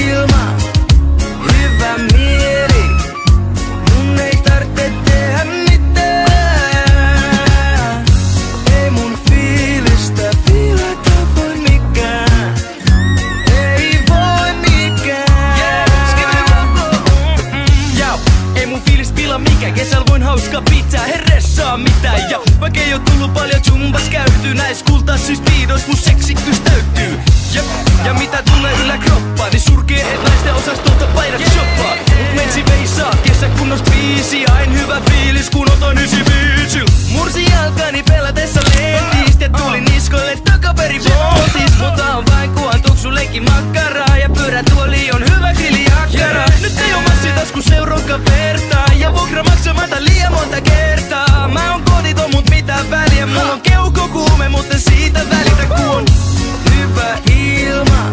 ilma, hyvä mieli. Mun ei tarvitse tehdä mitään. Ei mun fiilistä pilata voi mikään. Ei voi mikään. Ei mun fiilis pilaa mikään. Kesällä voin hauskaa pitää, herressaa mitään. Ja vaikka ei oo tullut paljon jumbas käyty, näis kultaisissa piidois mun seksikkyys täyttyy. Ja mitä tulee yläkroppaan, niin surkee et naisten osastolta paidat shoppaa. Mut mensi veisaa, kesäkunnos biisi. Ain hyvä fiilis kun otan 95. Mursi jalkani pelatessa lentistä ja tuli niskoille takaperin voltis. Mutta on vain kuhan tuksuleikki makkaraa ja pyörätuoli on hyvä griliakkara. Nyt ei oo massitasku seuronkaan vertaa ja vuokra maksamatta liian monta kertaa. Mä oon koditon mut mitään väliä, mulla on keuhkokuume mutta siitä välitä kun on hyvä ilma,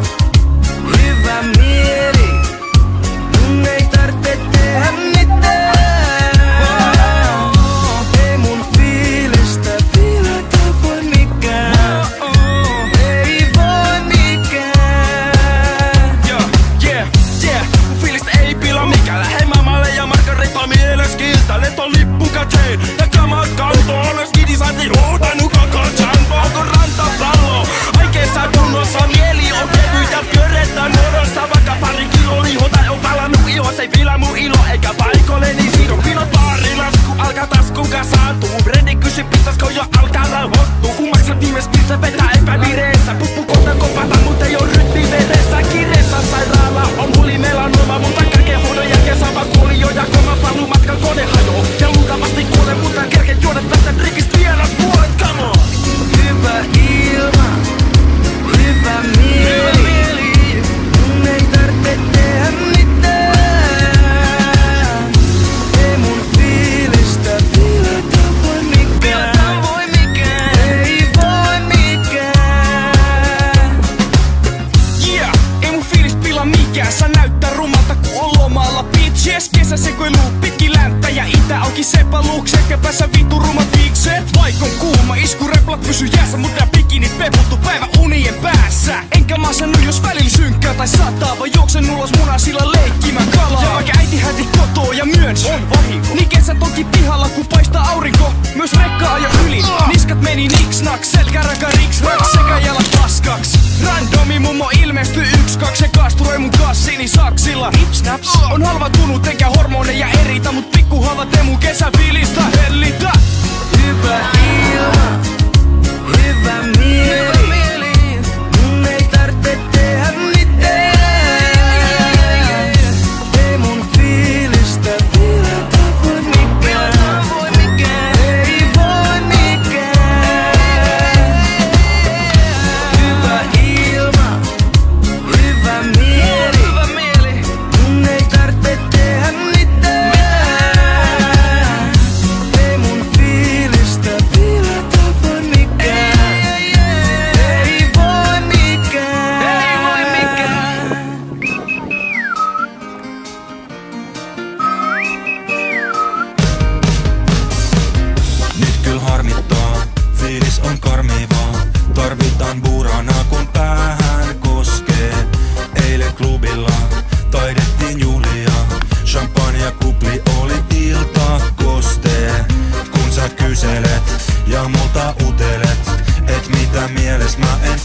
hyvä mieli. Mun ei tarvitse tehdä mitään. Ei mun fiilistä pilata voi mikään. Ei voi mikään. Mun fiilistä ei pilaa mikään. Lähde mamalle ja Margareta mieleskiltä. Lentolippu käteen ja kamat kantoon. Skidisati huutanut koko jumbo. Onko rantapallo? Aikeessa kunnossa mieli on kevyt ja pyörettä nuorossa. Vaikka pari kilo lihota on palannut iho. Se ei pilaa mun ilo eikä paikoille niin siirron pinot baarilasku. Alkaa taskuun kasaantuu. Brendi kysy pitäiskö jo alkaa rauhoittuu. Kun maksat viimeis pilsä vetää epävireessä. Puppu kohta kopata mut ei oo rytmi vedessä. Kireessä sairaala on muli melanoma. Mun takakehoidon jälkeen sama kuoli jo ja koma paluu matkan kone hajoo. Ja luultavasti kuolen mutta kerke juodet tästä drinkistä vielä puolet. Come on! Hyvä ilma, hyvä mieli. Mun ei tarvitse tehdä mitään. Ei mun fiilistä pilata voi mikään. Ei voi mikään. Ei mun fiilis pilaa mikään. Sä näyttää rumalta kun on lomalla bitches. Kesäsekoiluu pitkin länttä ja itä auki sepaluukset. Ja päässä vittu rumat viikset. Vaikon kuuma isku replat pysy jäässä. Mut nää bikinit peputtu päivä unien päässä. Enkä masennu jos välillä synkkää tai sataa. Vaan juoksen ulos munasilla leikkimään kalaa. Ja vaikka äiti häti kotoo ja myönsi on vahinko. Niin kesä toki pihalla kun paistaa aurinko. Myös rekka ajo yli. Niskat meni niks naks. Selkäraka riks raks sekä jalat paskaks. Randomi mummo ilmestyy 1-2 ja kaasturoi mun kassini saksilla. Hipsnaps on halvatunut enkä hormoneja eritä. Mut pikkuhavat ei mun kesäfiilistä hellitä. Hyvä ilma, hyvä mieli. Mun ei tarvitse tehdä mitään. Ei mun fiilistä pilata voi mikään. Ei voi mikään. Hyvä ilma, hyvä mieli. Mun ei tarvitse tehdä mitään. Ei mun fiilistä pilata voi mikään. Ei voi mikään. Nyt kyl harmittaa, fiilis on karmivaa. Tarvitaan buranaa kun päähän koskee. Eilen klubilla taidettiin juhlia. Champagne kupli oli ilta kostee. Kun sä kyselet ja multa utelet, et mitä mieles mä en